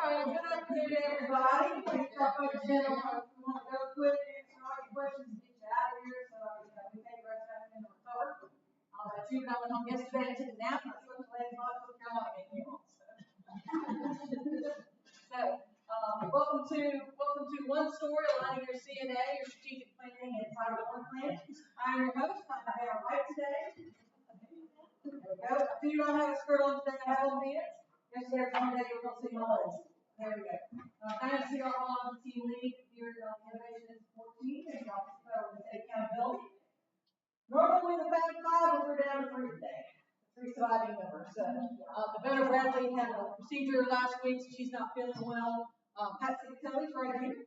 right, good afternoon, everybody. Thanks for our channel. If you want to go quick, answer all your questions, and get you out of here, so we take the rest of the afternoon to recover. But you and I went home yesterday and took a nap, and I slept late and thought, okay, I want to get you on. So, welcome to One Story, aligning your CNA, your strategic planning, and Title I plan. I'm your host. I'm Diana White today. There we go. I do not have a skirt on today. I have on pants. Yesterday, Monday, you were going to see my legs. There we go. I am CR on the team lead here at Innovation and Support Team, and y'all can start with accountability. Normally, the back five, we're down to 3 today. 3 surviving members. So, Rebecca Bradley had a procedure last week, so she's not feeling well. Pat Sicatelli's right here.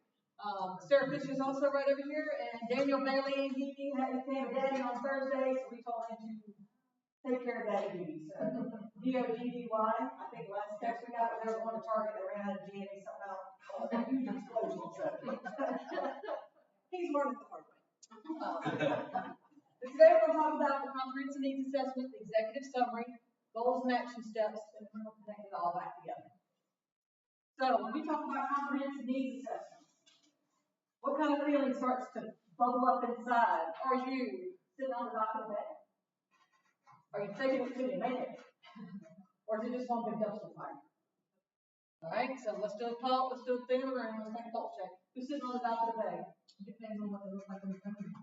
Sarah Fisher's also right over here, and Daniel Bailey, he had his family daddy on Thursday, so we told him to take care of daddy duties. So, D-O-D-D-Y, I think the last text we got was they were going to Target, they ran out of GME somehow. A huge explosion. So. He's learning the hard way. Today we're going to talk about the comprehensive needs assessment, the executive summary, goals and action steps, and we're going to connect it all back together. So when we talk about comprehensive needs assessment, what kind of feeling starts to bubble up inside? Are you sitting on the dock of the bed? Are you taking it to the man? Or is it just one big dumpster fire? All right, so let's do a talk, let's do a thing in the room, let's make a thought check. Who's sitting on the dock of the bed? It depends on what they look like when they're coming.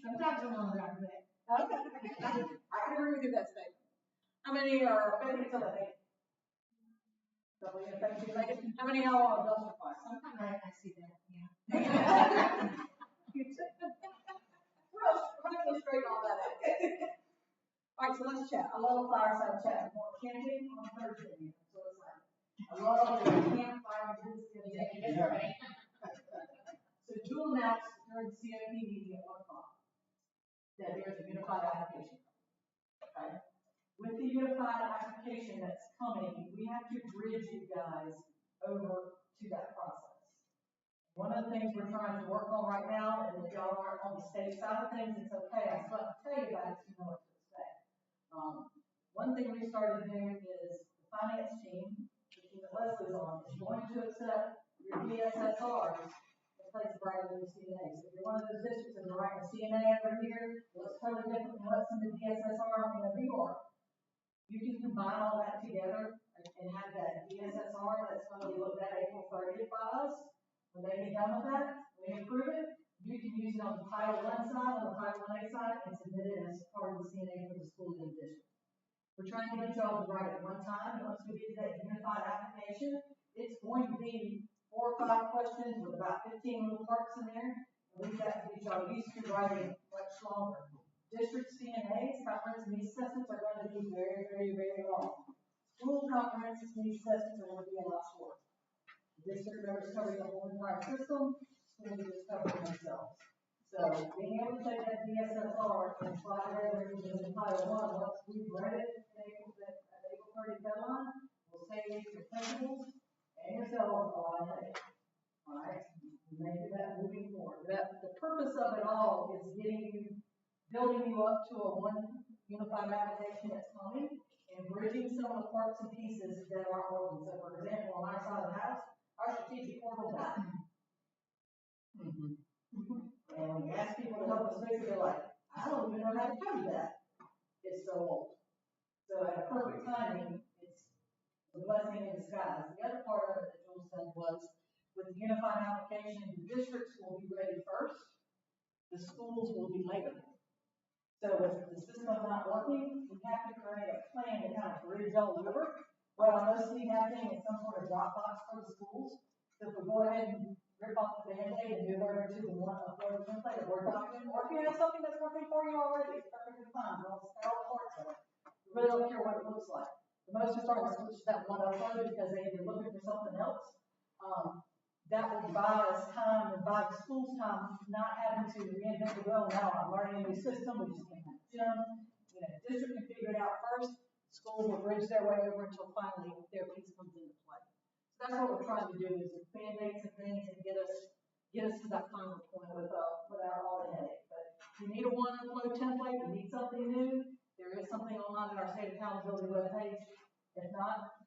Sometimes I'm on the dock of the bed. Okay. I can agree with you that statement. How many are faking till they make it? So we're going to fake till they make it. How many are on a dumpster fire? Sometimes I see that, yeah. We're going to straighten all that out. All right, so let's chat. I love fireside chat. More camping on Thursday. I'm so excited. I love the campfire and So Jewel announced during the COP meeting at 1 o'clock that there's a unified application. Okay? With the unified application that's coming, we have to bridge you guys over to that process. One of the things we're trying to work on right now, and if y'all aren't on the state side of things, it's okay. I still have to tell you about it so you know what to expect. One thing we started doing is the finance team, the team that Leslie's on, is going to accept your DSSRs in place of writing the CNA. So if you're one of those districts that are writing a CNA over here, looks totally different than what's in the DSSR in New York. You can combine all that together and have that DSSR that's going to be looked at April 30th by us. When they get done with that, when we approve it, you can use it on the Title I side, on the Title I side, and submit it as part of the CNA for the school in district. We're trying to get y'all to write it one time, and once we get to that unified application, it's going to be 4 or 5 questions with about 15 little parts in there. And we've got to get y'all used to writing much longer. District CNAs, comprehensive needs assessments, are going to be very, very, very long. School comprehensive needs assessments are going to be a lot shorter. District members covering the whole entire system, schools are just covering themselves. So being able to take that DSSR and slide it over into the Title I, once we've read it at April 30th deadline, will save you your principals and yourselves a lot of headache. All right, make that moving forward. The purpose of it all is building you up to a one unified application that's coming and bridging some of the parts and pieces that are working. So, for example, on our side of the house, our strategic portal died. And when you ask people to help us fix it, they're like, I don't even know how to code that. It's so old. So at a perfect timing, it's a blessing in disguise. The other part of it that Joel said was, with the unified application, the districts will be ready first, the schools will be later. So if the system's not working, we have to create a plan to kind of bridge all over. What I mostly happening is some sort of Dropbox for the schools. So if we go ahead and rip off the Band-Aid and move over to the one upload template or Word document, or if you have something that's working for you already, it's perfectly fine. We'll just all parts of it. We really don't care what it looks like. The most are starting to switch to that one upload because they're looking for something else. That will buy us time and buy the schools time, not having to reinvent the wheel. Now I'm learning a new system. We just can't have Jim. District can figure it out first. Schools will bridge their way over until finally their piece comes into play. So that's what we're trying to do is band-aid some things and get us to that final point without all the headache. But if you need a one upload template, you need something new, there is something online on our state accountability webpage. If not,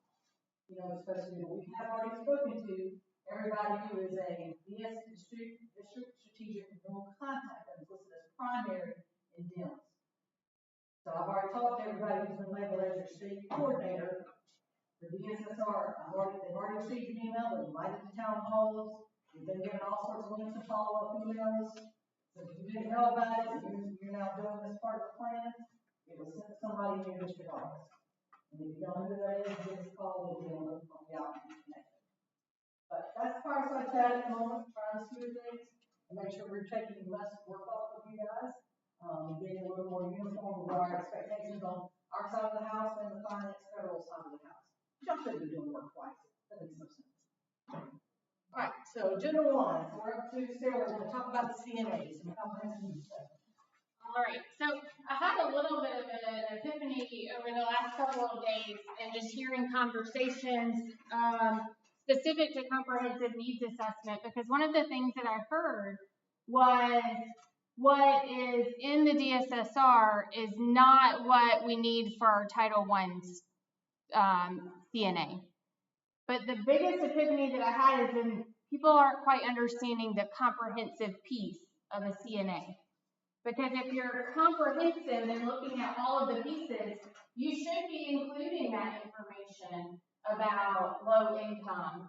was supposed to do. We have already spoken to everybody who is a DS district strategic renewal contact that is listed as primary in DIMS. So I've already talked to everybody who's been labeled as your state coordinator for the ESSR. They've already received an email, they're invited to town halls, we've been given all sorts of links and follow-up emails. So if you didn't know about it, and you're now doing this part of the plan, it was sent to somebody in your district office. And if you don't know who that is, give us a call, we'll be able to help you out and connect. But that's fireside chat at the moment, trying to smooth things and make sure we're taking less work off of you guys, getting a little more uniform with our expectations on our side of the house and the finance federal side of the house. Y'all should be doing work twice. That makes no sense. All right, so agenda one, we're up to Sarah. We're going to talk about the CNAs and comprehensive needs assessment. All right, so I had a little bit of an epiphany over the last couple of days and just hearing conversations specific to comprehensive needs assessment, because one of the things that I heard was what is in the DSSR is not what we need for our Title I's CNA. But the biggest epiphany that I had is that people aren't quite understanding the comprehensive piece of a CNA. Because if you're comprehensive and looking at all of the pieces, you should be including that information about low income,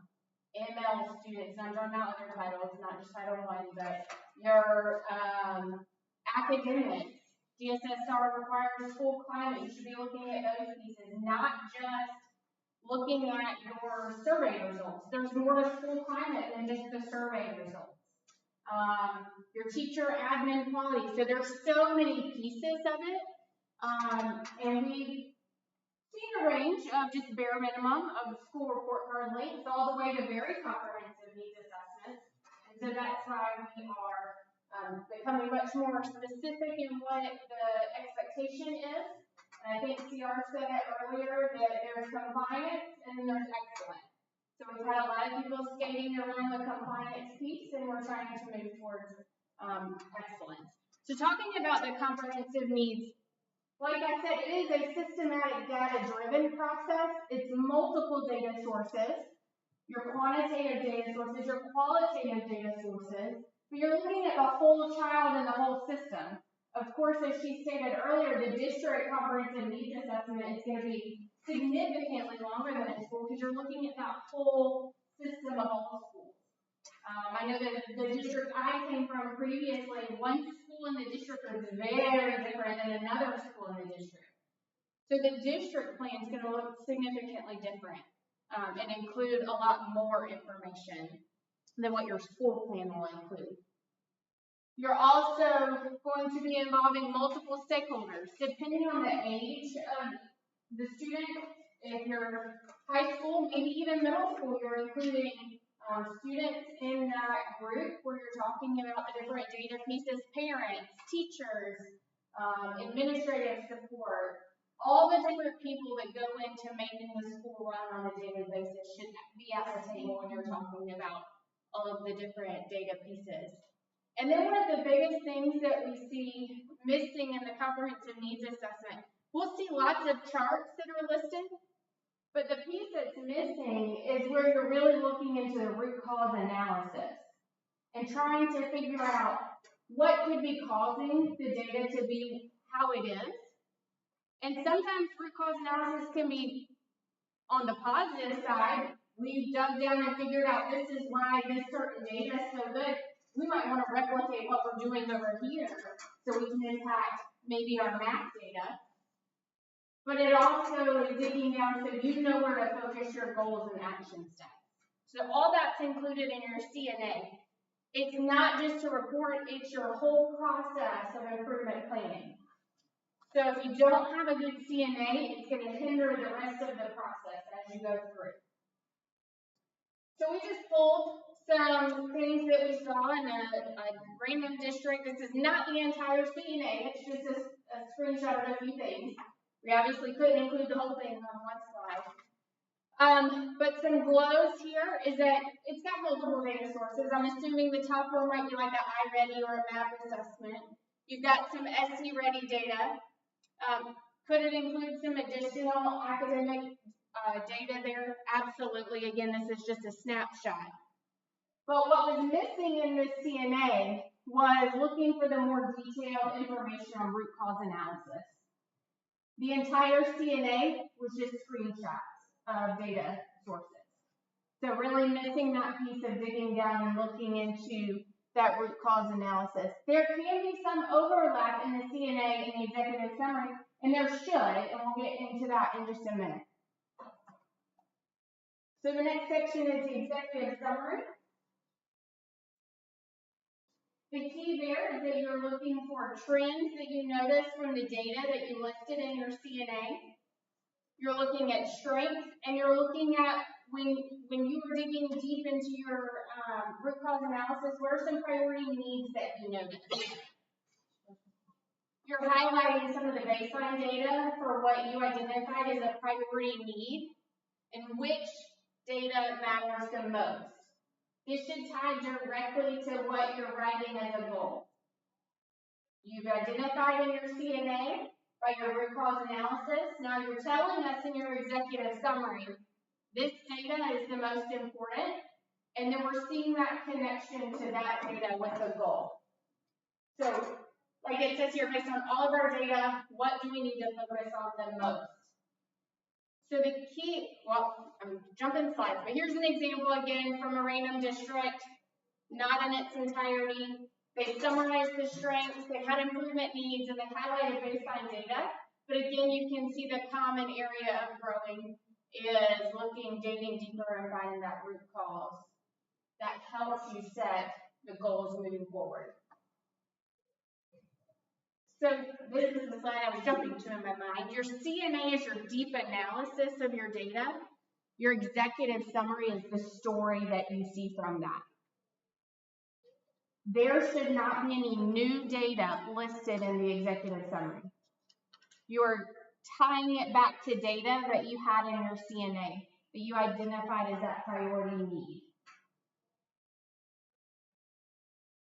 ML students, and I'm talking about other titles, not just Title I, but your academics. DSSR requires school climate. You should be looking at those pieces, not just looking at your survey results. There's more to school climate than just the survey results. Your teacher admin quality. So there's so many pieces of it. And we've seen a range of just bare minimum of school report card links all the way to very comprehensive needs assessments. And so that's why we are becoming much more specific in what the expectation is. And I think CR said it earlier that there's compliance and there's excellence. So we've had a lot of people skating around the compliance piece, and we're trying to move towards excellence. So talking about the comprehensive needs, like I said, it is a systematic data-driven process. It's multiple data sources, your quantitative data sources, your qualitative data sources, but you're looking at the whole child and the whole system. Of course, as she stated earlier, the district comprehensive needs assessment is going to be significantly longer than a school because you're looking at that whole system of all schools. I know that the district I came from previously, one school in the district was very different than another school in the district. So the district plan is going to look significantly different and include a lot more information than what your school plan will include. You're also going to be involving multiple stakeholders, depending on the age of the student. If you're high school, maybe even middle school, you're including students in that group where you're talking about the different data pieces, parents, teachers, administrative support, all the different people that go into making the school run on a daily basis should be at the table when you're talking about all of the different data pieces. And then one of the biggest things that we see missing in the comprehensive needs assessment, we'll see lots of charts that are listed, but the piece that's missing is where you're really looking into the root cause analysis and trying to figure out what could be causing the data to be how it is. And sometimes root cause analysis can be on the positive side. We've dug down and figured out this is why this certain data is so good. We might want to replicate what we're doing over here so we can impact maybe our math data. But it also is digging down so you know where to focus your goals and action steps. So all that's included in your CNA. It's not just to report, it's your whole process of improvement planning. So if you don't have a good CNA, it's going to hinder the rest of the process as you go through. So we just pulled some things that we saw in a random district. This is not the entire CNA, it's just a screenshot of a few things. We obviously couldn't include the whole thing on one slide. But some glows here is that it's got multiple data sources. I'm assuming the top one might be like an iReady or a map assessment. You've got some SC Ready data. Could it include some additional academic data there? Absolutely. Again, this is just a snapshot. But what was missing in this CNA was looking for the more detailed information on root cause analysis. The entire CNA was just screenshots of data sources. So really missing that piece of digging down and looking into that root cause analysis. There can be some overlap in the CNA and the executive summary, and there should, and we'll get into that in just a minute. So the next section is the executive summary. The key there is that you're looking for trends that you notice from the data that you listed in your CNA. You're looking at strengths, and you're looking at when you were digging deep into your root cause analysis, what are some priority needs that you noticed? You're highlighting some of the baseline data for what you identified as a priority need and which data matters the most. This should tie directly to what you're writing as a goal. You've identified in your CNA by your root cause analysis. Now you're telling us in your executive summary, this data is the most important, and then we're seeing that connection to that data with the goal. So, like it says here, based on all of our data, what do we need to focus on the most? So the key, well, I'm jumping slides, but here's an example again from a random district, not in its entirety. They summarized the strengths, they had improvement needs, and they highlighted baseline data. But again, you can see the common area of growing is digging deeper and finding that root cause. That helps you set the goals moving forward. So this is the slide I was jumping to in my mind. Your CNA is your deep analysis of your data. Your executive summary is the story that you see from that. There should not be any new data listed in the executive summary. You're tying it back to data that you had in your CNA, that you identified as that priority need.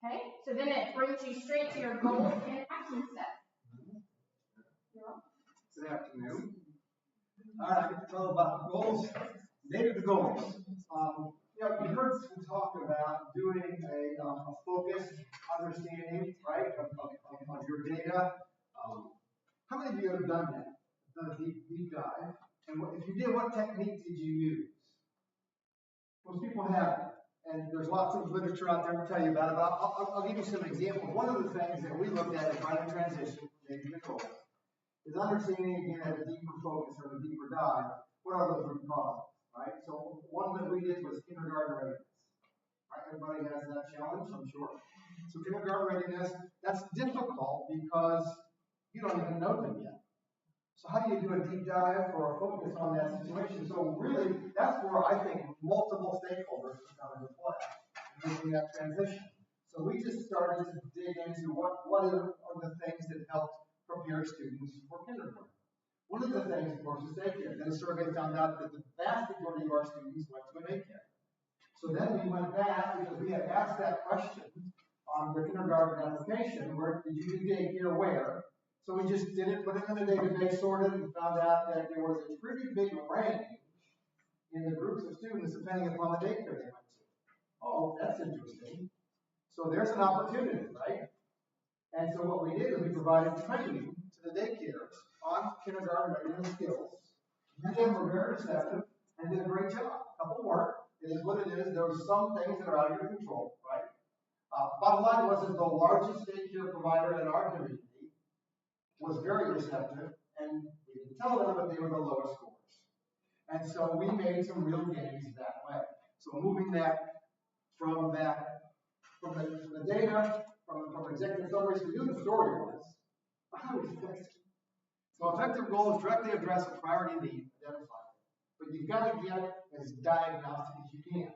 Okay, so then it brings you straight to your goals and action steps. Good afternoon. All right, it's all about goals. Data to goals. You heard some talk about doing a focused understanding, right, of your data. How many of you have done that? Done a deep dive? And if you did, what technique did you use? Most people haven't. And there's lots of literature out there to tell you about it, but I'll give you some examples. One of the things that we looked at in trying to transition from data to goals is understanding, again, at a deeper focus or a deeper dive, what are those root causes, right? So one that we did was kindergarten readiness. Right? Everybody has that challenge, I'm sure. So kindergarten readiness, that's difficult because you don't even know them yet. So how do you do a deep dive or a focus on that situation? So really, that's where I think multiple stakeholders come into play in making that transition. So we just started to dig into what are the things that helped prepare students for kindergarten. One of the things, of course, is daycare. Then a survey found out that the vast majority of our students went to a daycare. So then we went back, because we had asked that question on the kindergarten application, where did you do daycare where? So we just did it, put it in a database, sorted, and found out that there was a pretty big range in the groups of students depending upon the daycare they went to. Oh, that's interesting. So there's an opportunity, right? And so what we did is we provided training to the daycares on kindergarten readiness skills. Many of them were very receptive and did a great job. A couple worked. It is what it is. There are some things that are out of your control, right? Bottom line was that the largest daycare provider in our community was very receptive, and we didn't tell them, but they were the lowest scores. And so we made some real gains that way. So moving that from the data, from executive summaries, we knew the story was, how do we fix it? So effective goals directly address a priority need identified. But you've got to get as diagnostic as you can.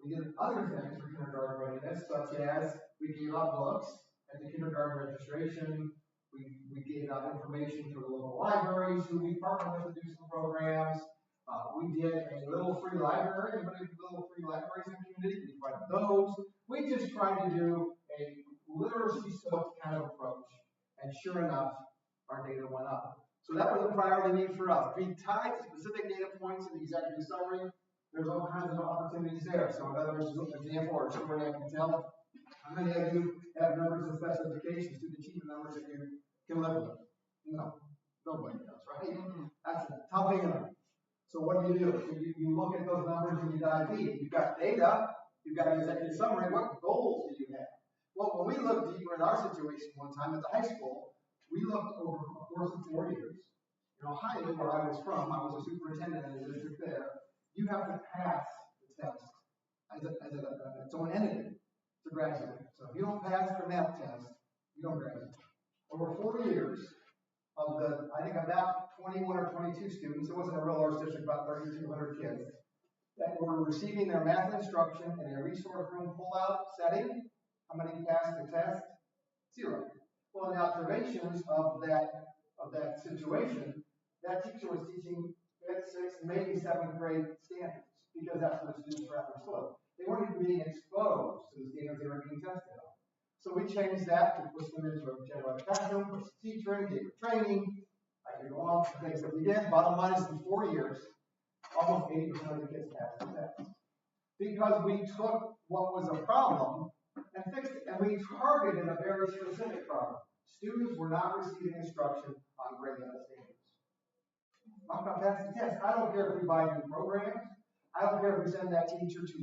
We did other things for kindergarten readiness, such as we gave out books at the kindergarten registration. We gave out information to the local libraries who we partner with to do some programs. We did a little free library. Anybody do little free libraries in the community? We tried those. We just tried to do a literacy soaked kind of approach. And sure enough, our data went up. So that was a priority need for us. Being tied to specific data points in the executive summary, there's all kinds of opportunities there. So whether it's an example or a story I can tell, how many of you have numbers of special education, student achievement numbers that you can live with? No, nobody does, right? That's a tough enough. So what do? So you look at those numbers and you dive deep. You've got data, you've got an executive summary. What goals do you have? Well, when we looked deeper in our situation one time at the high school, we looked over a course of 4 years. In Ohio, where I was from, I was a superintendent in the district there. You have to pass the test as its own entity to graduate. So if you don't pass the math test, you don't graduate. Over 4 years of the, I think about 21 or 22 students, it wasn't a real large district, about 3,200 kids, that were receiving their math instruction in a resource room pull-out setting. How many passed the test? 0. Well, in the observations of that situation, that teacher was teaching 5th, 6th, maybe 7th grade standards, because that's what the students were at the school. They weren't even being exposed to the standards they were being tested on. So we changed that to push them into a general ed classroom, put some teaching, gave them training. I could go on for things that we did. Bottom line is in 4 years, almost 80% of the kids passed the test. Because we took what was a problem and fixed it. And we targeted a very specific problem. Students were not receiving instruction on grade level standards. I'm not passing the test. I don't care if we buy new programs. I don't care if we send that teacher to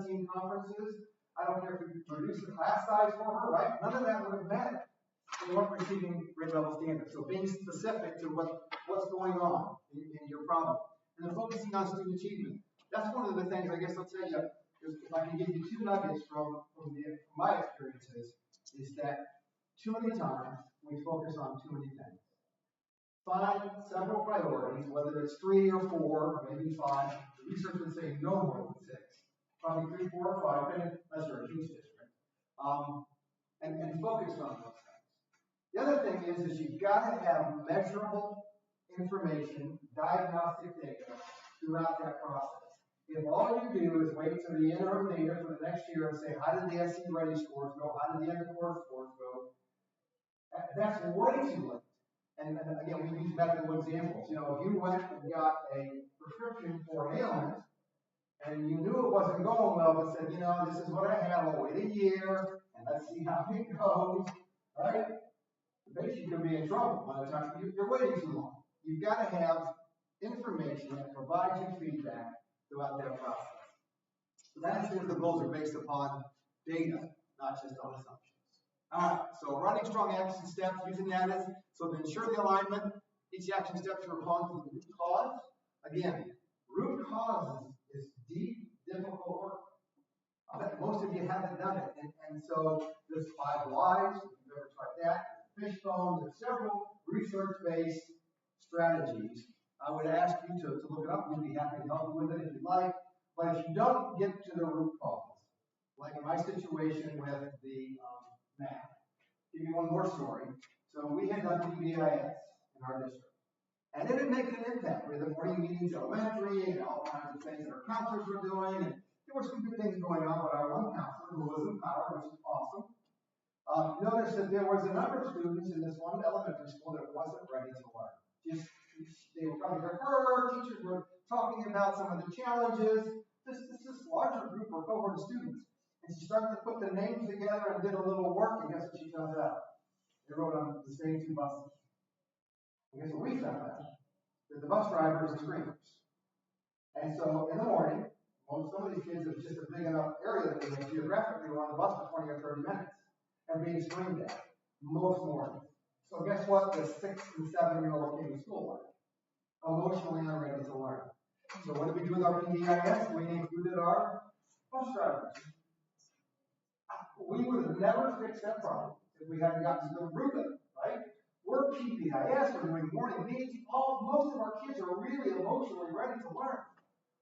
17 conferences. I don't care if we reduce the class size for her, right? None of that would have mattered. They weren't receiving grade level standards. So being specific to what's going on in your problem. And then focusing on student achievement. That's one of the things, I guess I'll tell you, if I can give you 2 nuggets from my experiences, is that too many times we focus on too many things. Find several priorities, whether it's 3 or 4, or maybe 5. The research would say no more than 6. Probably 3, 4, or 5, unless you're a huge district. And focus on those things. The other thing is you've got to have measurable information, diagnostic data throughout that process. If all you do is wait till the interim data for the next year and say, how did the SC ready scores go? How did the end of course scores go? That's way too late. And again, we use medical examples. You know, if you went and got a prescription for an ailment and you knew it wasn't going well, but said, you know, this is what I have, I'll wait a year and let's see how it goes, right? The patient could be in trouble by the time you're waiting too long. You've got to have information that provides you feedback throughout that process. So that is if the goals are based upon data, not just on assumptions. All right, so writing strong action steps, using that as, so to ensure the alignment, each action step should respond to the root cause. Again, root cause is deep, difficult work. I bet most of you haven't done it. And so there's 5 whys, if you've ever tried that, fishbone, there's several research-based strategies. I would ask you to look it up. We'd be happy to help you with it if you'd like. But if you don't get to the root cause, like in my situation with the math, give you one more story. So we had done PBIS in our district. And it had made an impact. We had the morning meetings elementary and all kinds of things that our counselors were doing. And there were some good things going on, but our one counselor, who was empowered, which is awesome, noticed that there was a number of students in this one elementary school that wasn't ready to learn. They were coming to her, teachers were talking about some of the challenges. This larger group or cohort of students. And she started to put the names together and did a little work, and guess what she found out? They wrote on the same 2 buses. And guess what we found out? That the bus drivers are screamers. And so in the morning, some of these kids, it's just a big enough area that they were geographically were on the bus for 20 or 30 minutes and being screamed at most mornings. So guess what the 6 and 7-year-old came to school like? Emotionally unready to learn. So what did we do with our PBIS? We included our bus drivers. We would have never fixed that problem if we hadn't gotten to the root of it, right? We're PBIS, we're doing morning meetings. Most of our kids are really emotionally ready to learn.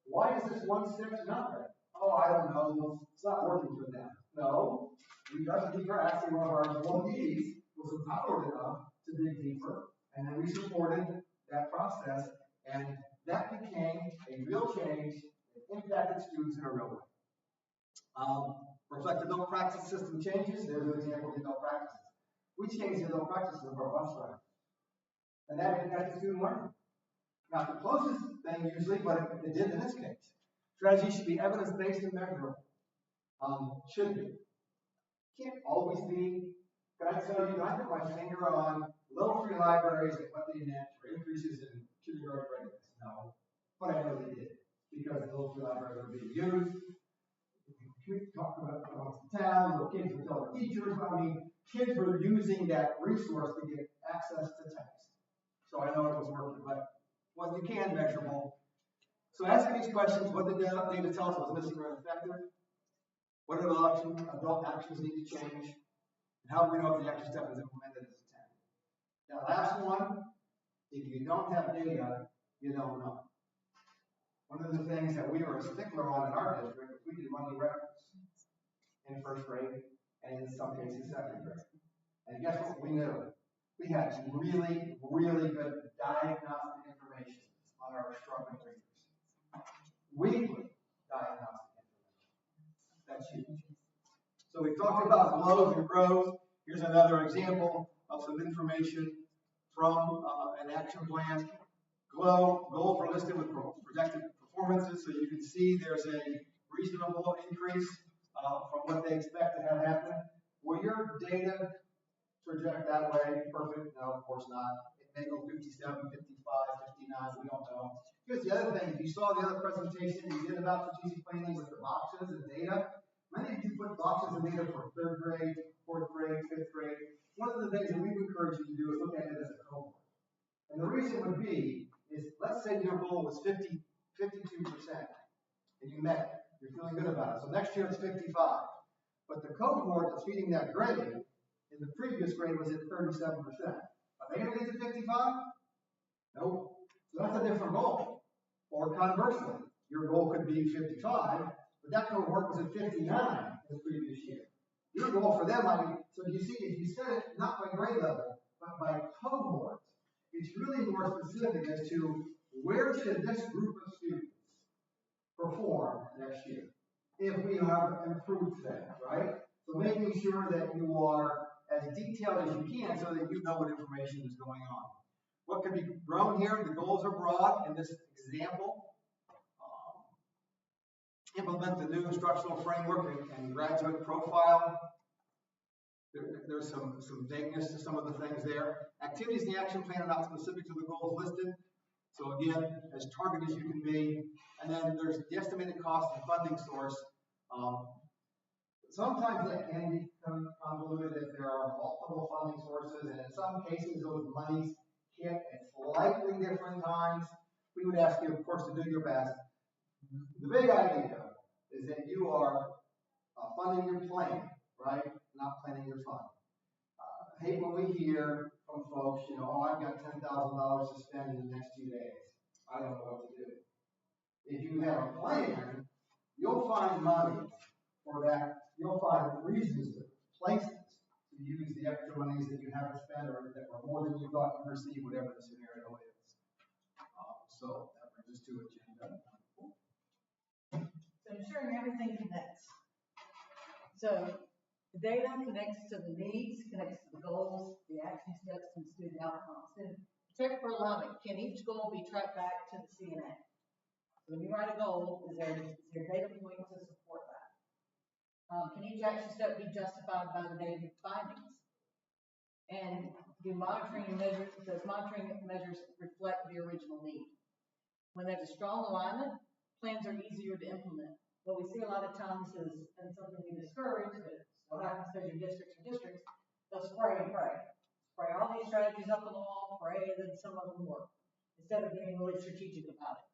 Why is this 1-6 not ready? Oh, I don't know. It's not working for them. No, we got deeper. Actually, one of our employees was empowered enough to dig deeper, and then we supported that process, and that became a real change that impacted students in a real way. Reflective adult practice system changes. There's an example of adult practices. We changed the adult practices of our bus drivers. And that impacted student learning. Not the closest thing usually, but it did in this case. Strategy should be evidence-based and measurable. Should be. Can't always be. Can I tell you, I put my finger on little free libraries and what they meant for increases in kindergarten readiness? No. But I know they did. Because the little free libraries are being used. We talk about the town, little kids would tell their teachers. I mean, kids were using that resource to get access to text. So I know it was working, but what you can measurable. So asking these questions, what did the data tell us was missing or ineffective? What adult actions need to change? And how do we know if the action step is implemented as intended? That last one, if you don't have data, you don't know. One of the things that we were a stickler on in our district was we did running records in first grade and in some cases second grade. And guess what we knew? We had really, really good diagnostic information on our struggling readers. Weekly diagnostic information. That's huge. So we talked about glows and grows. Here's another example of some information from an action plan. Goals were listed with projected performances, so you can see there's a reasonable increase from what they expect to have happen. Will your data project that way? Perfect? No, of course not. It may go 57, 55, 59, we don't know. Here's the other thing. If you saw the other presentation you did about strategic planning with the boxes and data, many of you put boxes and data for 3rd grade, 4th grade, 5th grade. One of the things that we encourage you to do is look at it as a cohort. And the reason would be is, let's say your goal was 52%, and you met it. You're feeling good about it. So next year it's 55. But the cohort that's feeding that grade in the previous grade was at 37%. Are they going to get to 55? Nope. So that's a different goal. Or conversely, your goal could be 55, but that cohort was at 59 the previous year. Your goal for them might be, so you see, if you set it not by grade level, but by cohort, it's really more specific as to where should this group of students perform next year if we have improved that, right? So making sure that you are as detailed as you can so that you know what information is going on. What can be grown here? The goals are broad in this example. Implement the new instructional framework and graduate profile. There's some vagueness to some of the things there. Activities in the action plan are not specific to the goals listed. So again, as targeted as you can be. And then there's the estimated cost and funding source. Sometimes that can be convoluted if there are multiple funding sources, and in some cases those monies hit at slightly different times. We would ask you, of course, to do your best. The big idea is that you are funding your plan, right? Not planning your fund. I hate when we hear from folks, you know, oh, I've got $10,000 to spend in the next 2 days. I don't know what to do. If you have a plan, you'll find money for that. You'll find reasons, places to use the extra monies that you haven't spent or that were more than you thought you received, whatever the scenario is. So that brings us to agenda. So ensuring everything connects. So the data connects to the needs, connects to the goals, the action steps, and student outcomes. And check for alignment. Can each goal be tracked back to the CNA? So when you write a goal, is there data point to support that? Can each action step be justified by the data findings? And do monitoring measures, does monitoring measures reflect the original need? When there's a strong alignment, plans are easier to implement. What we see a lot of times is, and something we discourage, but what happens to your districts, they'll spray and pray. Spray all these strategies up on the wall, pray, and then some of them work, instead of being really strategic about it.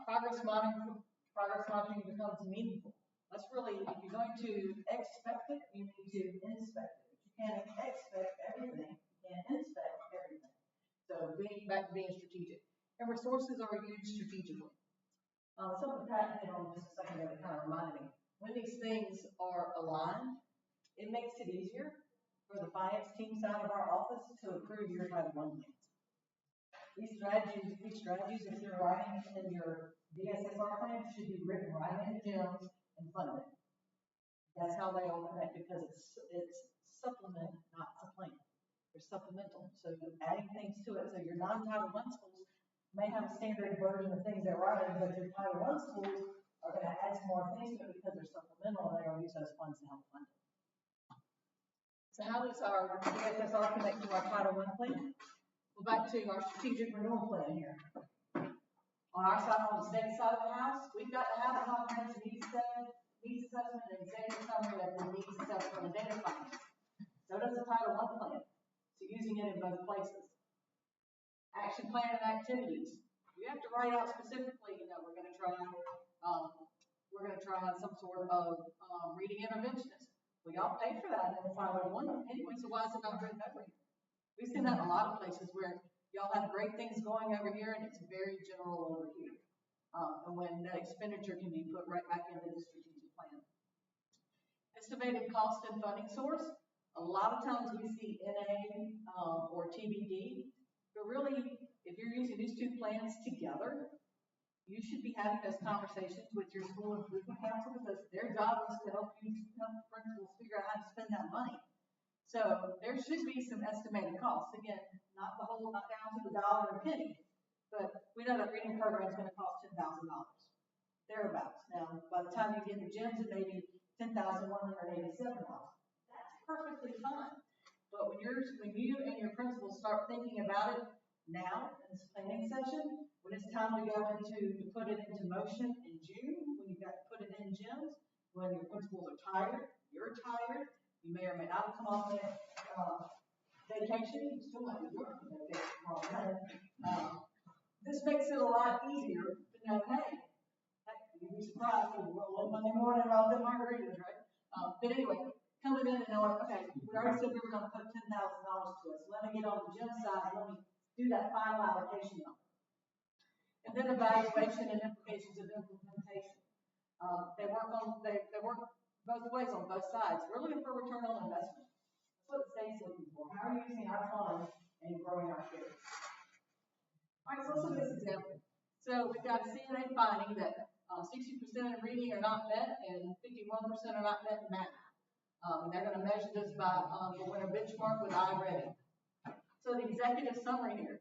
Progress monitoring becomes meaningful. That's really, if you're going to expect it, you need to inspect it. You can't expect everything, you can't inspect everything. So back to being strategic. And resources are used strategically. Something Pat hit on just a second ago that kind of reminded me. When these things are aligned, it makes it easier for the finance team side of our office to approve your Title I plans. These strategies, if you're writing in your DSSR plan, should be written right into GEMS and funded. That's how they all connect, because it's supplement, not supplant. There's supplemental, so adding things to it. So your non-Title I schools may have a standard version of things they're writing, but your Title I schools are going to add some more things to it because they're supplemental, and they're going to use those funds to help fund it. So how does our ESSR connect to our Title I plan? Well, back to our strategic renewal plan here. On our side, on the state side of the house, we've got to have a comprehensive needs assessment and executive summary of the needs assessment and data findings. So does the Title I plan. So using it in both places. Action plan and activities. You have to write out specifically, we're going to try on some sort of reading interventionist. We all pay for that in the 501 anyway, so why is it not written over here? We've seen that in a lot of places where y'all have great things going over here and it's very general over here. And when that expenditure can be put right back into the strategic plan. Estimated cost and funding source. A lot of times we see NA or TBD, but really, if you're using these two plans together, you should be having those conversations with your school improvement council because their job is to help principals figure out how to spend that money. So there should be some estimated costs. Again, not down to the dollar or penny, but we know that reading program is going to cost $10,000, thereabouts. Now, by the time you get the gyms, it may be $10,187. That's perfectly fine. But when you and your principals start thinking about it now in this planning session, when it's time to go to put it into motion in June, when you've got to put it in gyms, when your principals are tired, you're tired, you may or may not have come off that vacation, you still might be working vacation. This makes it a lot easier to know, hey, you'd be surprised because we're on Monday morning about the margaritas, right? But anyway, coming in and knowing, okay, we already said we were going to put $10,000 to it, so let me get on the gym side, let me do that final allocation number. And then evaluation and implications of implementation. They work both ways on both sides. We're looking for return on investment. That's what the state's looking for. How are you using our funds and growing our shares? All right, so let's look at this example. So we've got a CNA finding that 60% of reading are not met and 51% are not met in math. And they're going to measure this by the winter benchmark with iReady. So the executive summary here.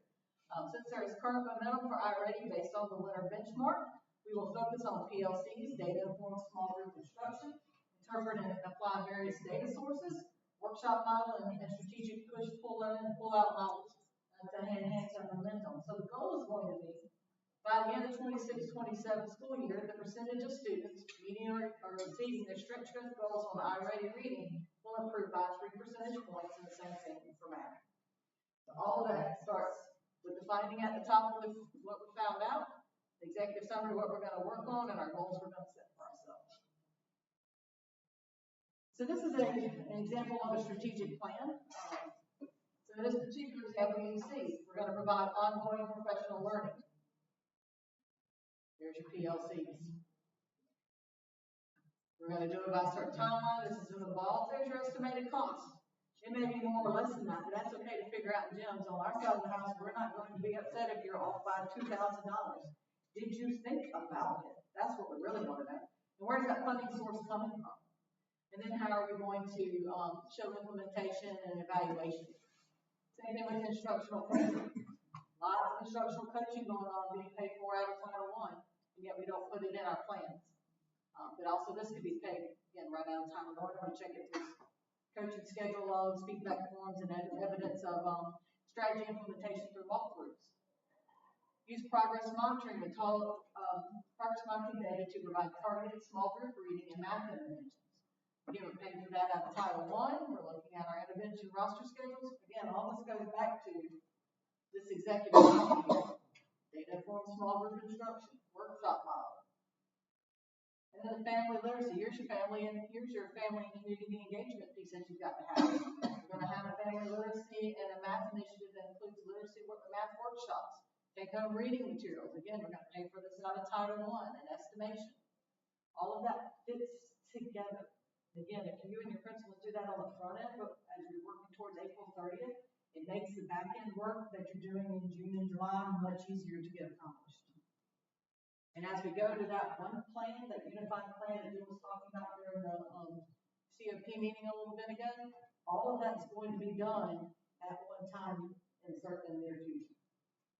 Since there is current momentum for iReady based on the winter benchmark, we will focus on PLCs, data-informed small group instruction, interpret and apply various data sources, workshop model, and strategic push, pull-in, and pull-out models to enhance our momentum. So the goal is going to be, by the end of 26-27 school year, the percentage of students meeting or exceeding their stretch goals on iReady reading will improve by 3 percentage points, and the same thing for math. So all of that starts with the finding at the top of what we found out, the executive summary, what we're going to work on, and our goals we're going to set for ourselves. So this is an example of a strategic plan. So in this particular example, you can see we're going to provide ongoing professional learning. Here's your PLCs. We're going to do it by a certain timeline. This is going to involve. There's your estimated cost. It may be more or less than that, but that's okay to figure out in gyms. On our side of the house, we're not going to be upset if you're off by $2,000. Did you think about it? That's what we really want to know. And where's that funding source coming from? And then how are we going to show implementation and evaluation? Same thing with instructional coaching. Lots of instructional coaching going on, being paid for out of Title I, and yet we don't put it in our plans. But also this could be paid, again, right out of Title I. We're going to check it through coaching schedule logs, feedback forms, and evidence of strategy implementation through walkthroughs. Use progress monitoring data to provide targeted small group reading and math interventions. Again, we're paying for that out of Title I. We're looking at our intervention roster schedules. Again, all this goes back to this executive summary. Data-informed small group instruction, workshop model. And then the family literacy. Here's your family and community engagement piece that you've got to have. We're going to have a family literacy and a math initiative that includes math workshops. Take home reading materials. Again, we're going to pay for this out of Title I and estimation. All of that fits together. Again, if you and your principals do that on the front end, but as you're working towards April 30th, it makes the back end work that you're doing in June and July much easier to get accomplished. And as we go to that one plan, that unified plan that Bill was talking about during the COP meeting a little bit ago, all of that's going to be done at one time in certain near future.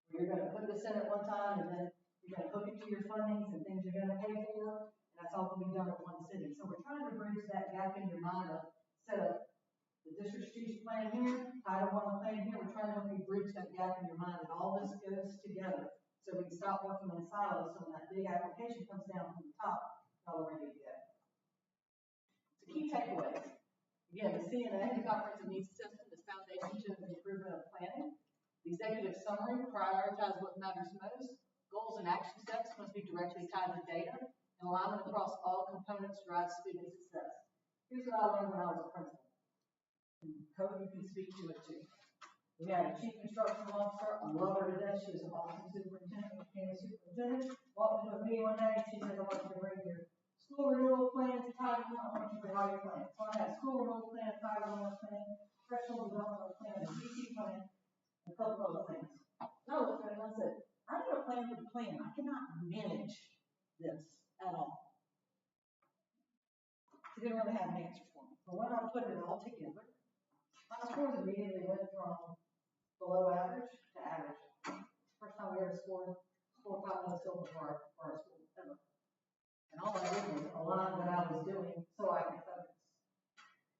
You're gonna put this in at one time, and then you're gonna hook it to your fundings and things you're gonna pay for, and that's all gonna be done at one city. So we're trying to bridge that gap in your mind of set up the district strategic plan here, Title I plan here. We're trying to help you bridge that gap in your mind, and all this goes together. So we can stop working in silos, so when that big application comes down from the top, y'all are ready to go. So key takeaways. Again, the CNA, the Comprehensive Needs Assessment, is foundation to the improvement of planning. The executive summary prioritizes what matters most. Goals and action steps must be directly tied to data, and alignment across all components drives student success. Here's what I learned when I was a principal. And Cody, you can speak to it too. We had a chief instructional officer. I love her to death. She was an awesome superintendent, became a superintendent. Walked into a meeting one day and she said, I want you to bring your school renewal plan to Title I. I want you to bring all your plans. So I had school renewal plan, Title I plan, professional development plan, a GT plan, and a couple other things. No, I looked at it and I said, I need a plan for the plan. I cannot manage this at all. She didn't really have an answer for me. But when I put it all together, my scores immediately went from below average to average. First time we ever scored 4 or 5 months over for our school ever. And all I did was align what I was doing so I could focus.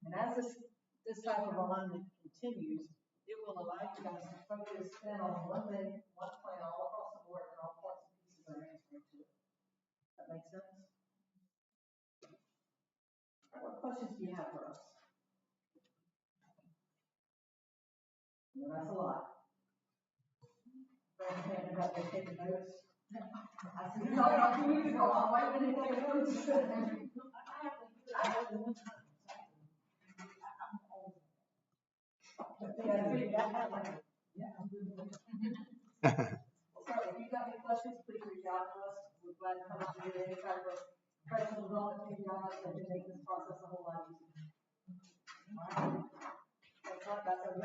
And as this type of alignment continues, it will allow you guys to focus in on one thing, one plan all across the board, and all parts and pieces are answering to it. That makes sense? What questions do you have for us? Well, that's a lot. Thinking about they taking notes. I said, you talking about 2 weeks ago, I'm waiting to take notes. So if you've got any questions, please reach out to us. We're glad to come out and do any type of professional development thing you guys that can make this process a whole lot easier. All right. That's our